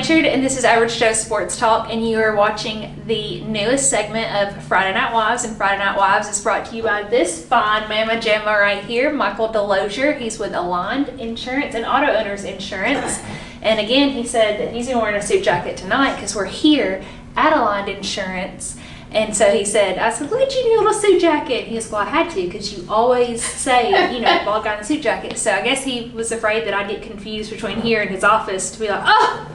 Blanchard, and this is Average Joe Sports Talk, and you are watching the newest segment of Friday Night Wives, and Friday Night Wives is brought to you by this fine mama jamma right here, Michael DeLozier. He's with Aligned Insurance and Auto Owners Insurance, and again, he said that he's wearing a suit jacket tonight because we're here at Aligned Insurance. And so he said, I said, look at you in your little suit jacket. He goes, well, I had to because you always say, bald guy in a suit jacket. So I guess he was afraid that I'd get confused between here and his office to be like, oh,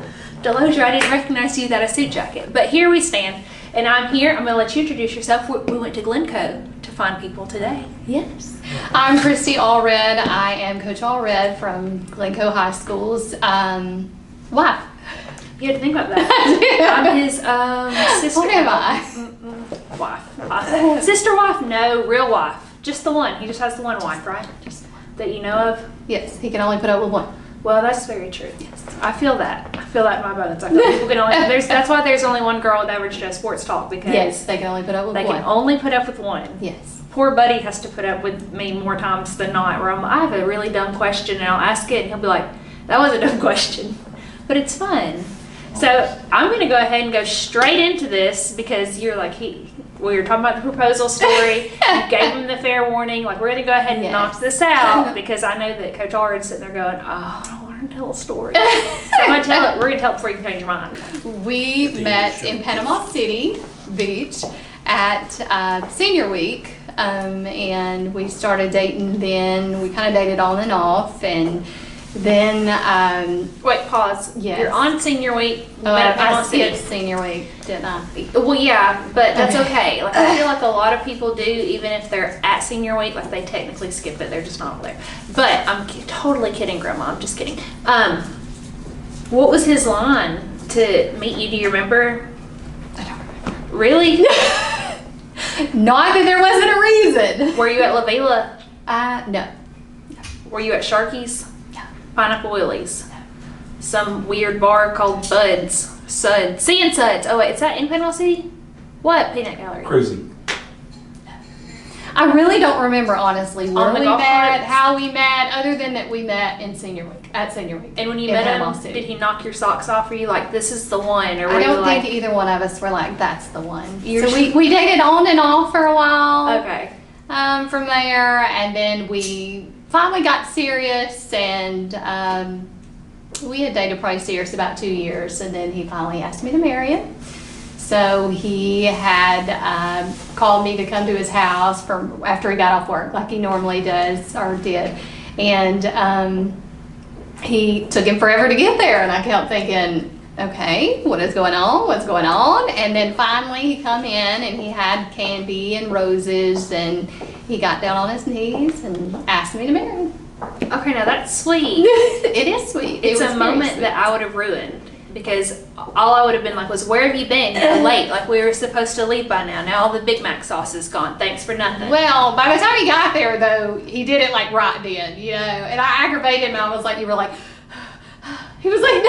DeLozier, I didn't recognize you without a suit jacket. But here we stand. And I'm here. I'm going to let you introduce yourself. We went to Glencoe to find people today. Yes. I'm Christy Alred. I am Coach Alred from Glencoe High School's wife. You had to think about that. I'm his sister. What am I? Wife. Sister wife? No, real wife. Just the one. He just has the one wife, right? Just the one. That you know of? Yes, he can only put up with one. Well, that's very true. Yes. I feel that. I feel that in my bones. I feel people can only. That's why there's only one girl with Average Joe Sports Talk, because yes, they can only put up with one. They can only put up with one. Yes. Poor Buddy has to put up with me more times than not. Where I have a really dumb question and I'll ask it, and he'll be like, "That was a dumb question," but it's fun. So I'm going to go ahead and go straight into this because you're like, we were talking about the proposal story. You gave him the fair warning. Like, we're going to go ahead and knock this out because I know that Coach Alred's sitting there going, oh, I don't want to tell a story. So I'm going to tell it. We're going to tell it before you can change your mind. We met in Panama City Beach at senior week, and we started dating then. We kind of dated on and off, and then wait, pause. Yes. You're on senior week. I skipped senior week, didn't I? Well, yeah, but that's okay. Like, I feel like a lot of people do, even if they're at senior week, like they technically skip it. They're just not there. But I'm totally kidding, Grandma. I'm just kidding. What was his line to meet you? Do you remember? I don't remember. Really? Not that there wasn't a reason. Were you at La Vela? No. Were you at Sharky's? Pineapple Willie's, some weird bar called Suds. Oh wait, is that in Panama City? What peanut gallery? Crazy. I really don't remember honestly where we golf met, carts? how we met, other than that we met in senior week. And when you in met Panama him, City. did he knock your socks off? Were you like, this is the one? Or were I don't you think like, either one of us were like, that's the one. You're So we dated on and off for a while. okay. From there, and then we finally got serious, and we had dated probably serious about 2 years, and then he finally asked me to marry him. So he had called me to come to his house after he got off work, like he normally does or did, and he took him forever to get there, and I kept thinking, okay, what is going on? What's going on? And then finally he come in and he had candy and roses, and he got down on his knees and asked me to marry him. Okay, now that's sweet. It is sweet. It's a moment that I would have ruined, because all I would have been like was, where have you been? You're late. Like, we were supposed to leave by now. Now all the Big Mac sauce is gone. Thanks for nothing. Well, by the time he got there, though, he did it like right then, and I aggravated him. I was like, you were like, he was like,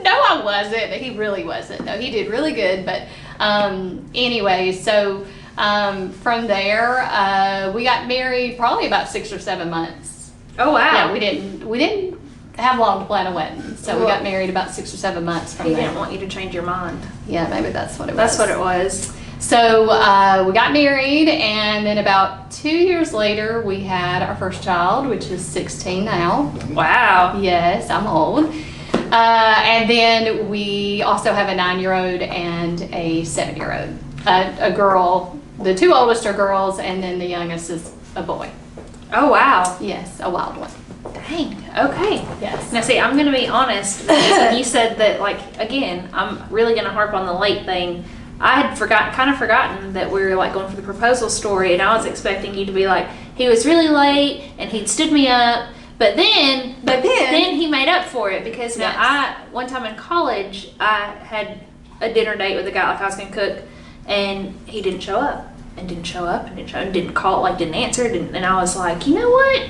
no, I wasn't. He really wasn't. No, he did really good. But anyway, so from there, we got married probably about 6 or 7 months. Oh wow. Yeah, we didn't have long to plan a wedding, so we got married about 6 or 7 months from He there. didn't want you to change your mind. Yeah, maybe that's what it was. That's what it was. So we got married, and then about 2 years later, we had our first child, which is 16 now. Wow. Yes, I'm old. And then we also have a 9-year-old and a 7-year-old. A girl. The two oldest are girls, and then the youngest is a boy. Oh wow. Yes, a wild one. Dang. Okay. Yes. Now see, I'm going to be honest, because when you said that, like, again, I'm really going to harp on the late thing. I had kind of forgotten that we were like going for the proposal story, and I was expecting you to be like, he was really late and he'd stood me up, but then he made up for it, because now one time in college I had a dinner date with a guy, like I was going to cook, and he didn't show up and didn't show up and didn't call, like didn't answer, and I was like, you know what?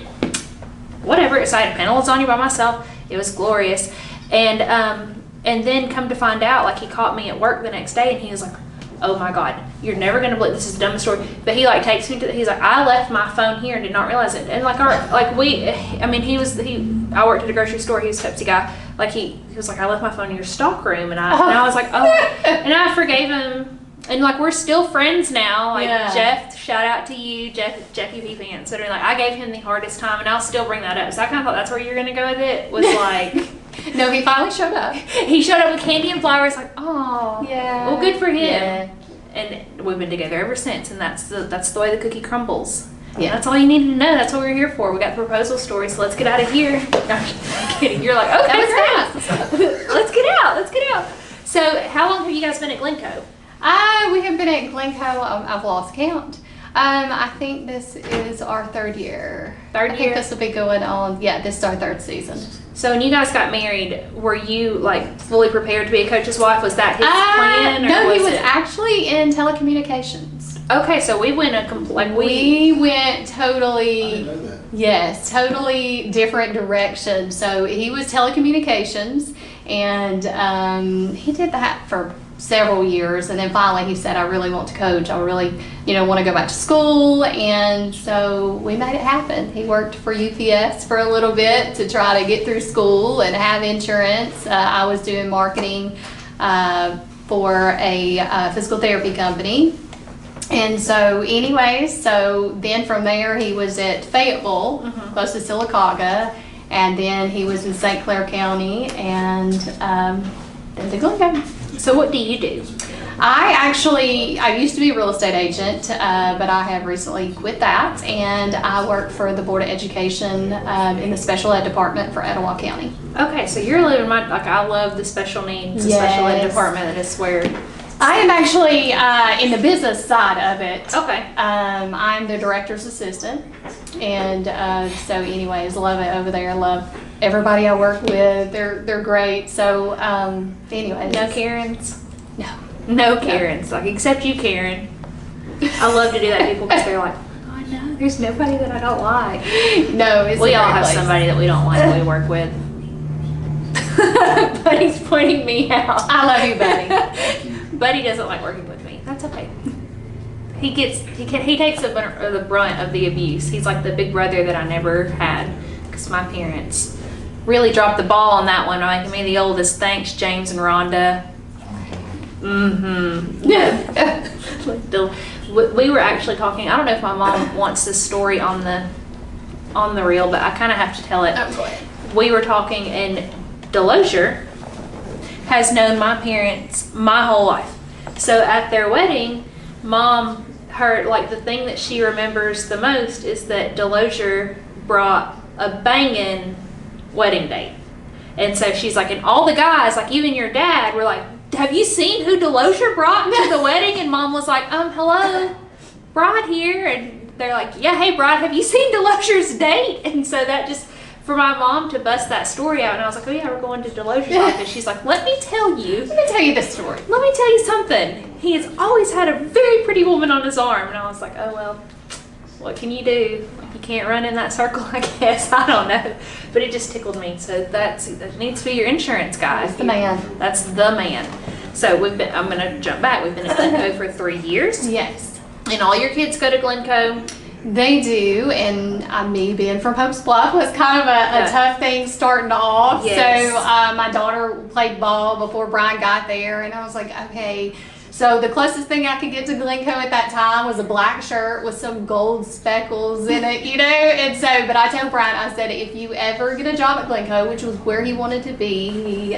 Whatever. So I had panel lasagna by myself. It was glorious. And then come to find out, like, he caught me at work the next day, and he was like, oh my God, you're never gonna believe this is the dumbest story. But he like takes me to, he's like, I left my phone here and did not realize it. And like I worked at a grocery store, he was a Pepsi guy. like he was like, I left my phone in your stock room, and I was like, oh, and I forgave him. And like we're still friends now. Like Jeff, shout out to you, Jackie P. Pants. And like I gave him the hardest time, and I'll still bring that up. So I kind of thought that's where you're gonna go with it. Was like, no, he finally showed up. He showed up with candy and flowers. Like, oh, yeah. Well, good for him. Yeah. And we've been together ever since. And that's the way the cookie crumbles. Yeah. That's all you needed to know. That's what we're here for. We got the proposal story, so let's get out of here. No, I'm kidding. You're like, okay, great. Let's get out. Let's get out. So, how long have you guys been at Glencoe? We have been at Glencoe. I've lost count. I think this is our third year. I think this will be going on. Yeah, this is our third season. So when you guys got married, were you like fully prepared to be a coach's wife? Was that his plan? Or no, he was actually in telecommunications. Okay, so we went we went totally. I didn't know that. Yes, totally different direction. So he was telecommunications, and he did that for several years, and then finally he said, I really want to coach. I really, want to go back to school. And so we made it happen. He worked for UPS for a little bit to try to get through school and have insurance. I was doing marketing for a physical therapy company. And so anyways, so then from there he was at Fayetteville, close to Sylacauga, and then he was in St. Clair County, and then to Glencoe. So what do you do? I used to be a real estate agent, but I have recently quit that, and I work for the Board of Education in the special ed department for Etowah County. Okay, so you're living I love the special needs, the special ed department. That is where I am actually in the business side of it. Okay. I'm the director's assistant, and so anyways, love it over there. Love everybody I work with. They're great. So anyways. No Karens? No Karens. Like, except you, Karen. I love to do that to people because they're like, oh no, there's nobody that I don't like. No, it's we all have somebody that we don't like that we work with. Buddy's pointing me out. I love you, Buddy. Buddy doesn't like working with me. That's okay. He takes the brunt of the abuse. He's like the big brother that I never had because my parents really dropped the ball on that one, making me the oldest. Thanks, James and Rhonda. Yeah. We were actually talking. I don't know if my mom wants this story on the reel, but I kind of have to tell it. Oh, go ahead. We were talking, and DeLozier has known my parents my whole life. So at their wedding, Mom, the thing that she remembers the most is that DeLozier brought a banging wedding date. And so she's like, and all the guys, like even your dad, were like, have you seen who DeLozier brought to the wedding? And Mom was like, hello, Bride here. And they're like, yeah, hey, Bride, have you seen DeLozier's date? And so that just, for my mom to bust that story out, and I was like, oh yeah, we're going to DeLozier's office. She's like, let me tell you this story. Let me tell you something. He has always had a very pretty woman on his arm. And I was like, oh well, what can you do? Like, you can't run in that circle, I guess. I don't know. But it just tickled me. So that needs to be your insurance guy. That's the man. That's the man. So I'm going to jump back. We've been at Glencoe for 3 years. Yes. And all your kids go to Glencoe. They do, and me being from Pope's Bluff was kind of a tough thing starting off. Yes. So my daughter played ball before Brian got there, and I was like, okay. So the closest thing I could get to Glencoe at that time was a black shirt with some gold speckles in it, And so, but I told Brian, I said, if you ever get a job at Glencoe, which was where he wanted to be, he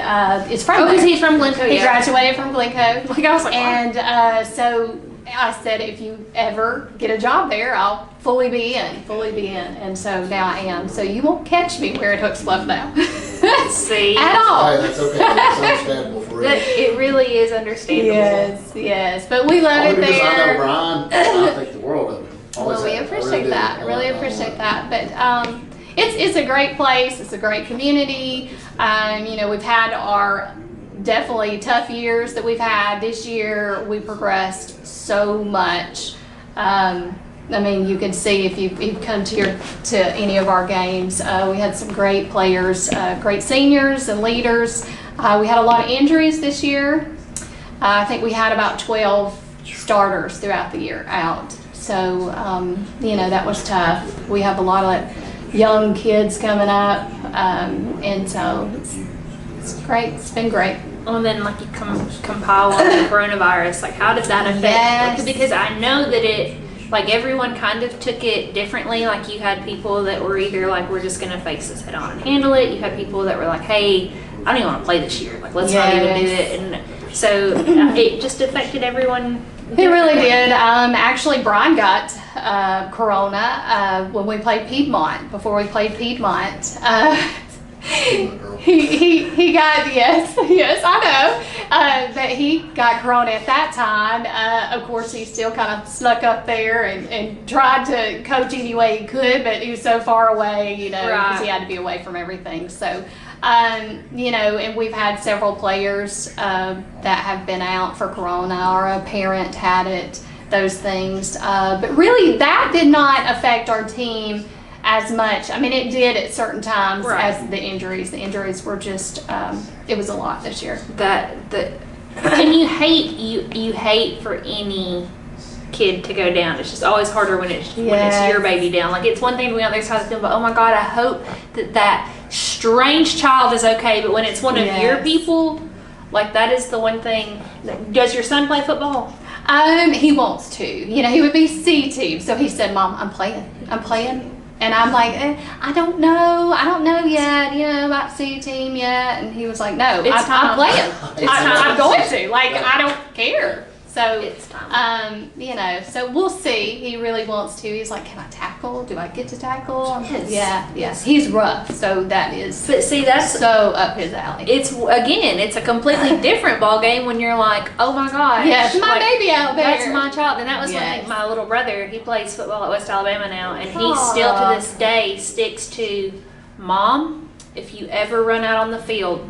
is from there. Because he's from Glencoe, He graduated from Glencoe. Like I was like, and so I said, if you ever get a job there, I'll fully be in. And so now I am. So you won't catch me wearing Hooks Bluff now. See? At all. Hey, that's okay. That's understandable for real. It really is understandable. Yes. But we love it Because I know there. Brian, I think the world of him. Well, we appreciate that. Really appreciate that. But it's a great place. It's a great community. We've had our definitely tough years that we've had. This year we progressed so much. You can see if you've come to any of our games. We had some great players, great seniors and leaders. We had a lot of injuries this year. I think we had about 12 starters throughout the year out. So, that was tough. We have a lot of young kids coming up, and so It's great. It's been great. Well, then, like, you compile on the coronavirus. Like, how did that affect? Yes. Because I know that it, like, everyone kind of took it differently. Like, you had people that were either like, we're just gonna face this head on and handle it. You had people that were like, hey, I don't even want to play this year. Like, let's not even do it. And so it just affected everyone. It really did. Actually, Brian got corona when we played Piedmont. Before we played Piedmont. He got, yes, I know, that he got corona at that time. Of course, he still kind of snuck up there and tried to coach any way he could, but he was so far away, you know, because he had to be away from everything. So, you know, and we've had several players that have been out for corona, or a parent had it, those things. But really, that did not affect our team as much. I mean, it did at certain times as the injuries. The injuries were just, it was a lot this year. And you hate for any kid to go down. It's just always harder when it's your baby down. Like, it's one thing to be on the other side of the field, but oh my God, I hope that strange child is okay. But when it's one of your people, like, that is the one thing. Does your son play football? He wants to. You know, he would be C team. So he said, Mom, I'm playing. And I'm like, I don't know yet, you know, about C team yet. And he was like, no, I'm playing. I'm going to. Like, I don't care. So, it's time. you know, so we'll see. He really wants to. He's like, can I tackle? Do I get to tackle? Yes. Yes. He's rough, so that is. But see, that's so up his alley. It's a completely different ball game when you're like, oh my gosh, yes, my baby out there. That's my child. And that was one thing. My little brother, he plays football at West Alabama now, and he still to this day sticks to, Mom, if you ever run out on the field,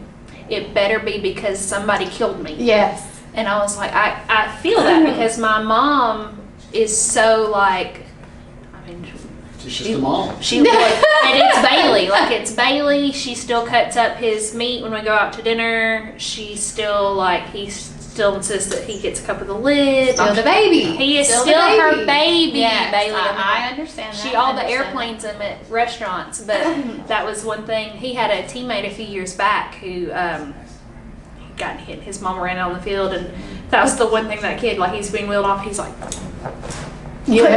it better be because somebody killed me. Yes. And I was like, I feel that because my mom is so like, I mean, She's just a mom. she would, and it's Bailey. Like, it's Bailey. She still cuts up his meat when we go out to dinner. She still, like, he still insists that he gets a cup of the lid. Still the baby. He is still her baby. Yes, Bailey. I understand that. She all the airplanes him at restaurants, but that was one thing. He had a teammate a few years back who got hit. His mom ran out on the field, and that was the one thing that kid, like, he's being wheeled off. He's like,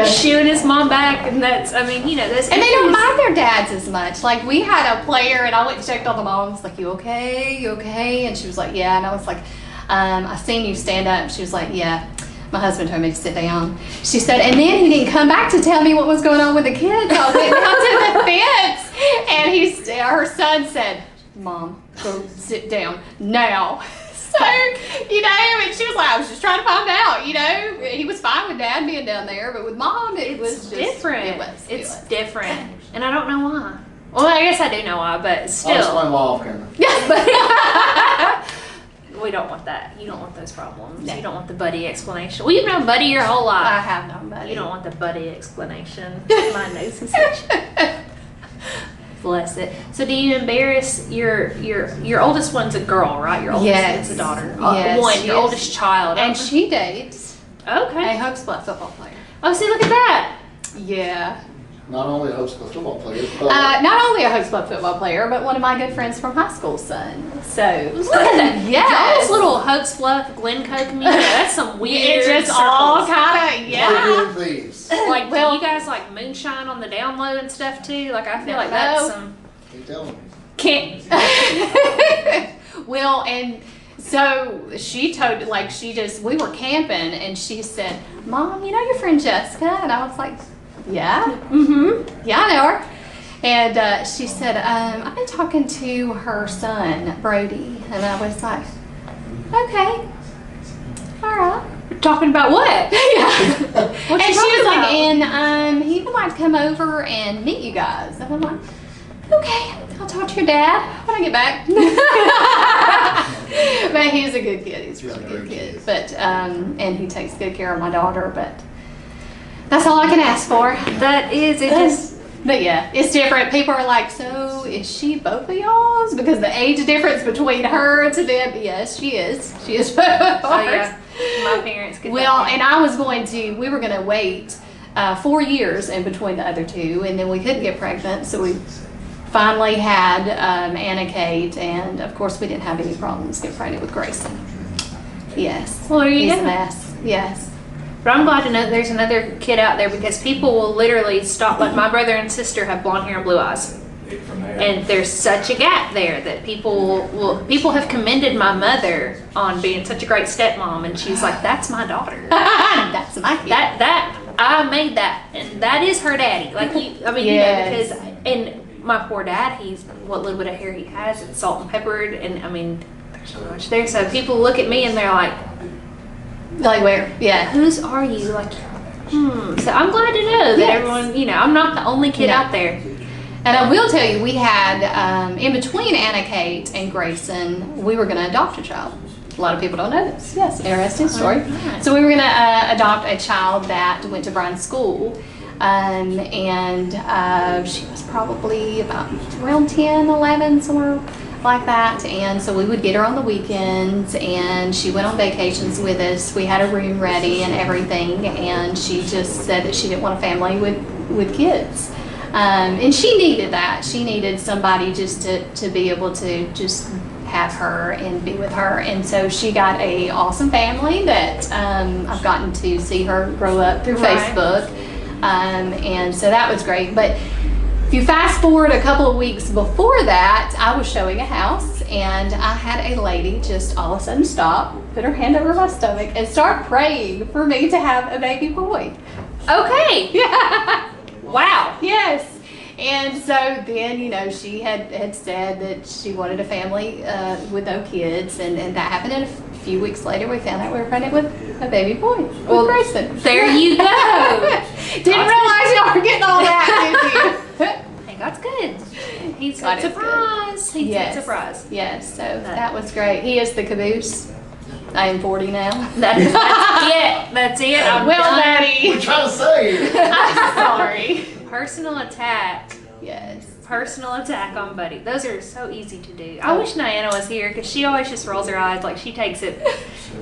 shooing his mom back, and that's, I mean, you know, this. And they don't mind their dads as much. Like, we had a player, and I went and checked on the mom. I was like, you okay? You okay? And she was like, yeah. And I was like, I seen you stand up. She was like, yeah. My husband told me to sit down. She said, and then he didn't come back to tell me what was going on with the kids. I went down to the fence, and her son said, Mom, go sit down now. So, you know, and she was like, I was just trying to find out, you know. He was fine with Dad being down there, but with Mom, it was just different. It's different. And I don't know why. Well, I guess I do know why, but still. I'll explain why off camera. We don't want that. You don't want those problems. No. You don't want the buddy explanation. Well, you've known Buddy your whole life. I have known Buddy. You don't want the buddy explanation. My nose is itching. Bless it. So do you embarrass your oldest one's a girl, right? Your oldest is a daughter. Yes, Your oldest child. And she dates Okay. a Hopesplat football player. Oh, see, look at that. Yeah. Not only a host of football players, but Not only a Hopesplat football player, but one of my good friends from high school son. So Look at that. Yes. Y'all's little Hopes Bluff, Glencoe community. That's some weird. It's just all kind of, we're doing these. Like, Well- do you guys like moonshine on the down low and stuff too? Like, I feel like that's No. some. Keep telling me. Can't. Well, and so she told, like, we were camping, and she said, Mom, you know your friend Jessica? And I was like, yeah. Mm-hmm. Yeah, I know her. And she said, I've been talking to her son, Brody. And I was like, okay. All right. Talking about what? Yeah. What And you she was talking like, about? and he would like to come over and meet you guys. And I'm like, okay, I'll talk to your dad when I get back. But he's a good kid. He's a really good kid. But and he takes good care of my daughter. But that's all I can ask for. That is it. Just But yeah, it's different. People are like, so is she both of y'all's? Because the age difference between her and them, yes, she is. She is both of oh ours. yeah, my parents. Get Well, that. and we were going to wait 4 years in between the other two, and then we couldn't get pregnant, so we finally had Anna Kate, and of course we didn't have any problems getting pregnant with Grayson. Yes. Well, there you He's go. a mess. Yes. But I'm glad to know that there's another kid out there, because people will literally stop. Like my brother and sister have blonde hair and blue eyes, and there's such a gap there that people have commended my mother on being such a great stepmom, and she's like, "That's my daughter. That's my kid. That I made that, and that is her daddy." Like Yes. because and my poor dad, he's what little bit of hair he has, it's salt and peppered, and I mean, there's so much there. So people look at me and they're like, Like where? Yeah. "Whose are you?" Like, So I'm glad to know that Yes. everyone, I'm not the only kid No. out there. And I will tell you, we had, in between Anna Kate and Grayson, we were going to adopt a child. A lot of people don't know this. Yes, interesting story. Alright. So we were going to adopt a child that went to Brian's school. And she was probably about around 10, 11, somewhere like that. And so we would get her on the weekends, and she went on vacations with us. We had a room ready and everything, and she just said that she didn't want a family with kids. And she needed that. She needed somebody just to be able to just have her and be with her. And so she got a awesome family that I've gotten to see her grow up through Right. Facebook. And so that was great. But if you fast forward a couple of weeks before that, I was showing a house, and I had a lady just all of a sudden stop, put her hand over my stomach, and start praying for me to have a baby boy. Okay. Yeah. Wow. Yes. And so then, she had said that she wanted a family with no kids, and that happened. And a few weeks later, we found out we were pregnant with a baby boy, with Grayson. There you go. Didn't realize y'all were getting all that, did you? Hey, God's good. He's God a is good. surprise. He's Yes. a surprise. Yes, so that was great. He is the caboose. I am 40 now. That's it. That's it. I'm Well, done. Daddy. We're trying to say it. I'm sorry. Personal attack. Yes. Personal attack on Buddy. Those are so easy to do. I wish Diana was here, because she always just rolls her eyes like she takes it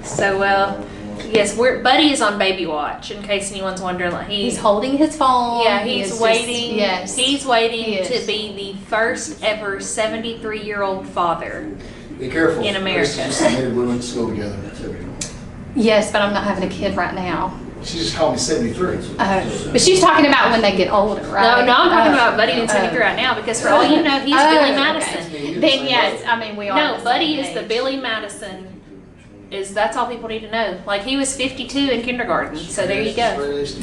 so well. Yes, Buddy is on baby watch, in case anyone's wondering. Like He's holding his phone. Yeah, He he's is waiting. Yes. He's waiting He is. to be the first ever 73-year-old father. Be careful. In America. Chris just admitted we went to school together. Yes, but I'm not having a kid right now. She just called me 73. But she's talking about when they get older, right? No, I'm talking about Buddy and 73 right now, because for all you know, he's Billy okay. Madison. Then yes, I mean we are. No, the Buddy same is the age. Billy Madison. That's all people need to know. Like, he was 52 in kindergarten, so there you go.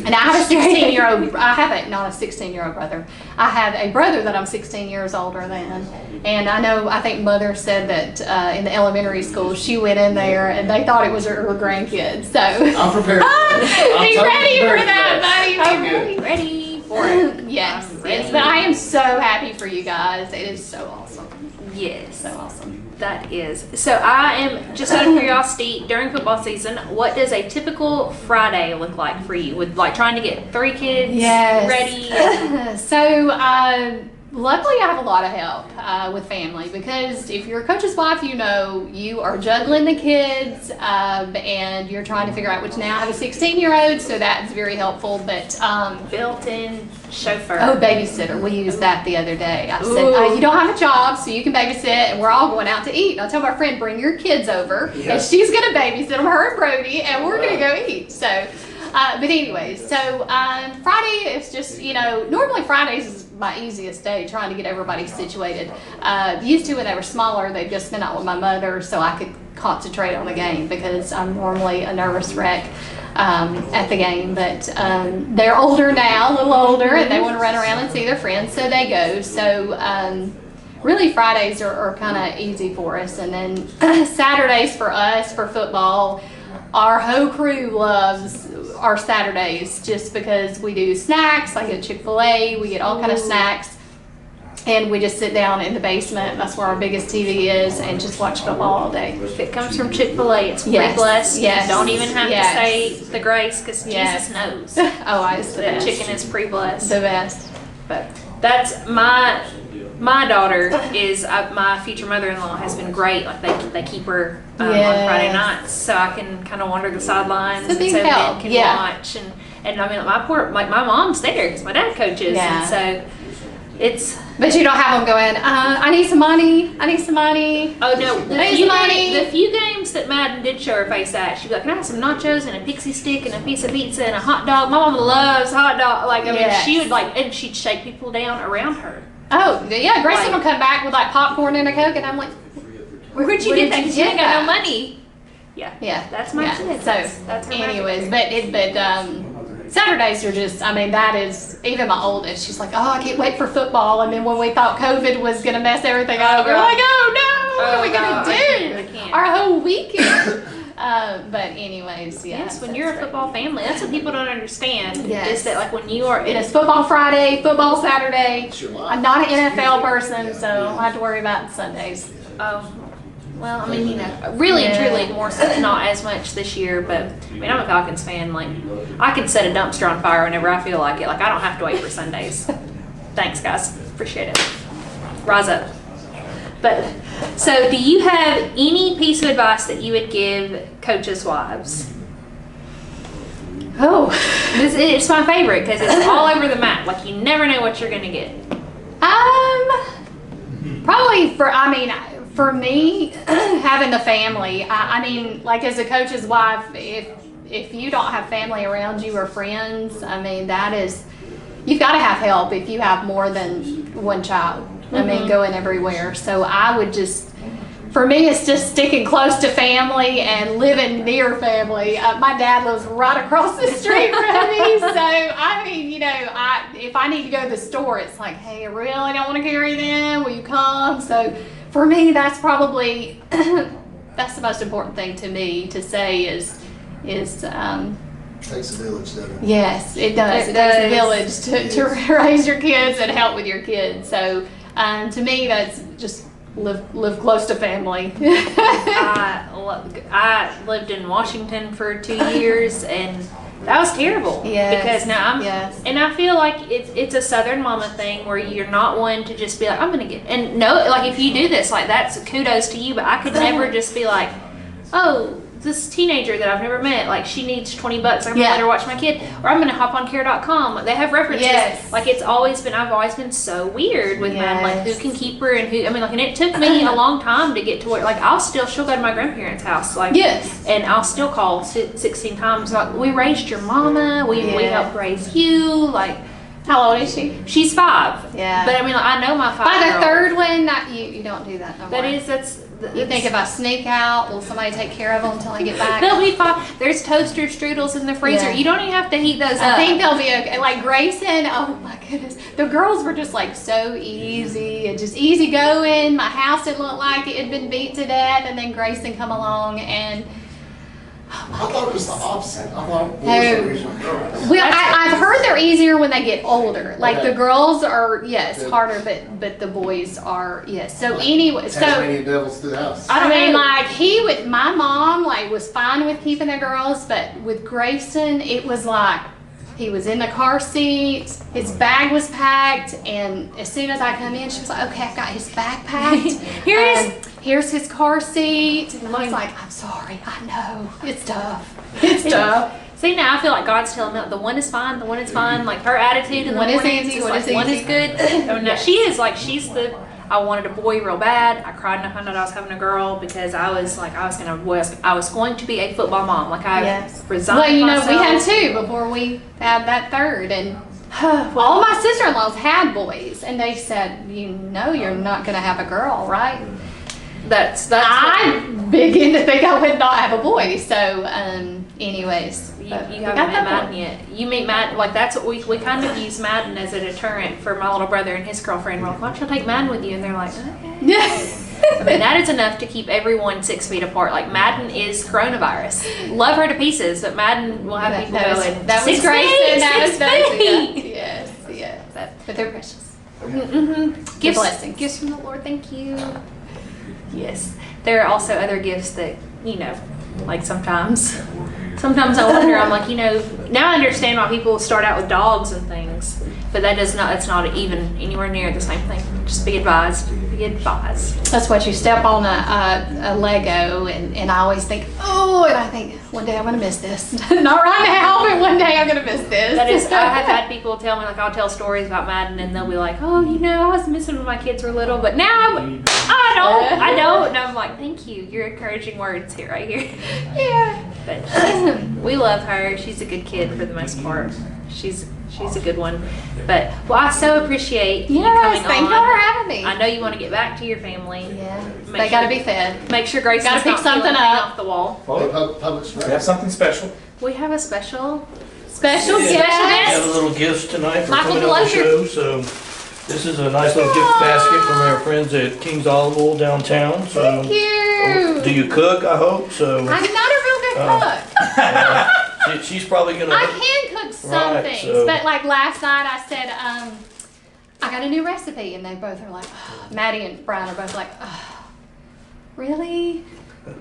And I have a 16-year-old. I have not a 16-year-old brother. I have a brother that I'm 16 years older than. And I think Mother said that in the elementary school she went in there and they thought it was her grandkid. So I'm prepared. be ready for that, buddy. I'm Be good. ready. Ready for it. Yes, I'm ready. yes. But I am so happy for you guys. It is so awesome. Yes. So awesome. That is. So I am, just out of curiosity, during football season, what does a typical Friday look like for you? With like trying to get 3 kids ready? So, luckily I have a lot of help with family, because if you're a coach's wife, you are juggling the kids and you're trying to figure out which. Now I have a 16-year-old, so that's very helpful. But Built-in chauffeur. babysitter, we used that the other day. I said, Ooh. you don't have a job, so you can babysit, and we're all going out to eat. And I told my friend, bring your kids over, Yeah. and she's going to babysit them, her and Brody, and we're going to go eat. So, but anyways, so Friday is just, normally Fridays is my easiest day, trying to get everybody situated. Used to when they were smaller, they'd just spend out with my mother so I could concentrate on the game, because I'm normally a nervous wreck at the game. But they're older now, a little older, and they want to run around and see their friends, so they go. So really Fridays are kind of easy for us. And then Saturdays for us, for football, our whole crew loves our Saturdays, just because we do snacks, like at Chick-fil-A, we get all kind of snacks, and we just sit down in the basement. That's where our biggest TV is, and just watch football all day. If it comes from Chick-fil-A, it's Yes. pre-blessed. Yes. You don't even have Yes. to say the grace, because Yes. Jesus knows It's the that best. chicken is pre-blessed. The best. But that's my daughter is my future mother-in-law has been great. Like they keep her on Friday Yes. nights, so I can kind of wander the sidelines, It's a big and so help. Ben can Yeah. watch. And I mean, my mom's there because my dad coaches, Yeah. and so But you don't have them going, I need some money. I need some money. Oh no, Money. the few games that Madden did show her face at, she'd be like, can I have some nachos and a pixie stick and a piece of pizza and a hot dog? My mama loves hot dog. Like, I mean, Yes. she would like, and she'd shake people down around her. Oh, yeah, Grayson Like- will come back with like popcorn and a Coke, and I'm like, Where'd you Where get did that? you 'Cause you get ain't got no that? money. Yeah. yeah. That's my yeah. kid. So, That's her anyways, magic. but Saturdays are just, I mean, that is, even my oldest, she's like, oh, I can't wait for football. And then when we thought COVID was going to mess everything up, we're God. like, oh no, what Oh, are we God, going I to can't. do? Our whole weekend. But anyways, yeah. Yes, when that's you're a great. football family, that's what people don't understand. Yes. Is that like when you are, It is football Friday, football Saturday. It's your life. I'm not an NFL person, so I don't have to worry about Sundays. oh, well, I mean, you know, really and Yeah. truly more so, not as much this year, but I mean, I'm a Falcons fan. Like, I can set a dumpster on fire whenever I feel like it. Like, I don't have to wait for Sundays. Thanks, guys. Appreciate it. Rise up. But, so do you have any piece of advice that you would give coaches' wives? Oh. It's my favorite because it's all over the map. Like, you never know what you're going to get. Probably for me, having the family, I mean, like as a coach's wife, if you don't have family around you or friends, I mean, you've got to have help if you have more than one child. I mean, going everywhere. So I would for me, it's just sticking close to family and living near family. My dad lives right across the street from me. So, I mean, you know, if I need to go to the store, it's like, hey, I really don't want to carry them. Will you come? So, for me, that's probably, that's the most important thing to me to say is Takes a village, doesn't it? yes, it does. It takes a village to raise your kids and help with your kids. So, to me, that's just live close to family. I lived in Washington for 2 years, and that was terrible. Yes. Because now Yes. and I feel like it's a Southern mama thing where you're not one to just be like, I'm gonna get, and no, like if you do this, like that's kudos to you, but I could never just be like, oh, this teenager that I've never met, like she needs $20, I'm gonna Yeah. let her watch my kid, or I'm gonna hop on care.com. They have references. Yes. Like I've always been so weird with mine, like who Yes. can keep her and who, I mean, like, and it took me a long time to get to where, like, she'll go to my grandparents' house, like, Yes. and I'll still call 16 times, like, we raised your mama, we Yeah. helped raise you, like, How old is she? she's 5. Yeah. But I mean, like, I know my 5. By the third one, you don't do that no more. You think if I sneak out, will somebody take care of them until I get back? they'll be fine. There's toaster strudels in the freezer. Yeah. You don't even have to heat those I up. think they'll be okay. Like Grayson, oh my goodness. The girls were just like so easy and just easy going. My house didn't look like it had been beat to death. And then Grayson come along and, I thought it was the opposite. I thought boys No. were usually girls. well, I've heard they're easier when they get older. Like Okay. the girls are, yes, Good. harder, but the boys are, yes. So anyway, Tasmanian devils through the house. I mean, like my mom like was fine with keeping the girls, but with Grayson, it was like he was in the car seat, his bag was packed, and as soon as I come in, she was like, "Okay, I've got his bag packed. Here's his car seat." And I was like, "I'm sorry, I know it's tough. It's tough." See, now I feel like God's telling me the one is fine, the one is fine. Like her attitude in the One is mornings easy, is one like, is one easy. is good. Oh, no, she is like, I wanted a boy real bad. I cried when I found out I was having a girl because I was going to be a football mom. Like I Yes. resigned Well, you know, myself. we had two before we had that third, and all my sister-in-laws had boys, and they said, "You know, you're not going to have a girl, right?" That's I begin to think I would not have a boy. So, anyways, You but we haven't got met that Madden one. yet. You meet Madden, like that's what we kind of use Madden as a deterrent for my little brother and his girlfriend. We're like, why don't you take Madden with you? And they're like, okay. I mean, that is enough to keep everyone 6 feet apart. Like Madden is coronavirus. Love her to pieces, but Madden will have people going. That was 6 great. feet, That was 6 nice. feet. Yes, yes. But they're precious. Gifts, blessings. gifts from the Lord. Thank you. Yes, there are also other gifts that like sometimes I wonder. I'm like, now I understand why people start out with dogs and things, but that's not even anywhere near the same thing. Just be advised. Be advised. That's what you step on a Lego, and I always think, oh, and I think, one day I'm gonna miss this. Not right now, but one day I'm gonna miss this. That is, I have had people tell me, like, I'll tell stories about Madden and they'll be like, oh, you know, I was missing when my kids were little, but now I don't. And I'm like, thank you. You're encouraging words here, right here. Yeah. But we love her. She's a good kid for the most part. She's a good one. But, well, I so appreciate you coming Yes, thank on. you for having me. I know you want to get back to your family. Yeah. Make They gotta sure- be fed. Make sure Grace Gotta does pick not feel something it hang up. off the wall. Public We have something special. We have a special Special Yeah. guest. We have a little gifts tonight for Michael coming on the DeLozier. show. So this is a nice little gift basket from our friends at King's Olive Oil downtown. So Thank you. do you cook? I hope so. I'm not a real good cook. She's probably gonna. I can cook some Right, things, so- but like last night I said, I got a new recipe, and they both are like, Maddie and Brian are both like, really?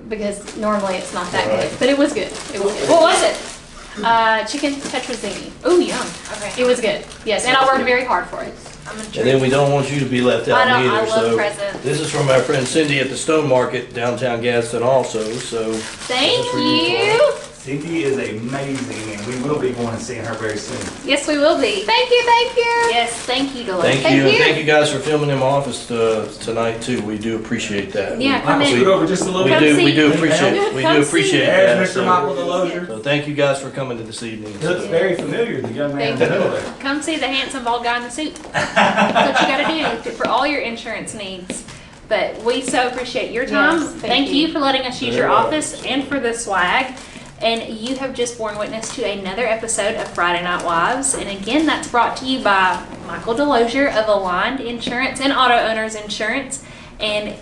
Because normally it's not that Right. good, but it was good. It was good. What was it? Chicken tetrazzini. Oh, yum. Okay. It was good. Yes, and I worked very hard for it. I'm And intrigued. then we don't want you to be left out I either. love So presents. this is from our friend Cindy at the Stone Market downtown Gadsden also. So Thank this is for you. you. Cindy is amazing, and we will be going and seeing her very soon. Yes, we will be. Thank you, thank you. Yes, thank you, DeLozier. Thank Thank you, and you. thank you guys for filming in my office tonight too. We do appreciate that. Yeah, come Michael, in. scoot over just a little We bit. Come do, see. we do appreciate, we Come do see. appreciate that. There's Mr. So- Michael DeLozier. So thank you guys for coming to this evening. He looks very familiar, the young man in the Thank middle there. Come see the handsome bald guy in the suit. That's what you gotta do for all your insurance needs. But we so appreciate your time. Yes, thank thank you. you for letting us use your office and for the swag. And you have just borne witness to another episode of Friday Night Wives. And again, that's brought to you by Michael DeLozier of Aligned Insurance and Auto Owners Insurance. And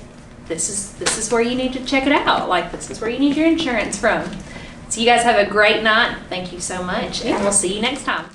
this is where you need to check it out. Like, this is where you need your insurance from. So you guys have a great night. Thank you so much. And we'll see you next time.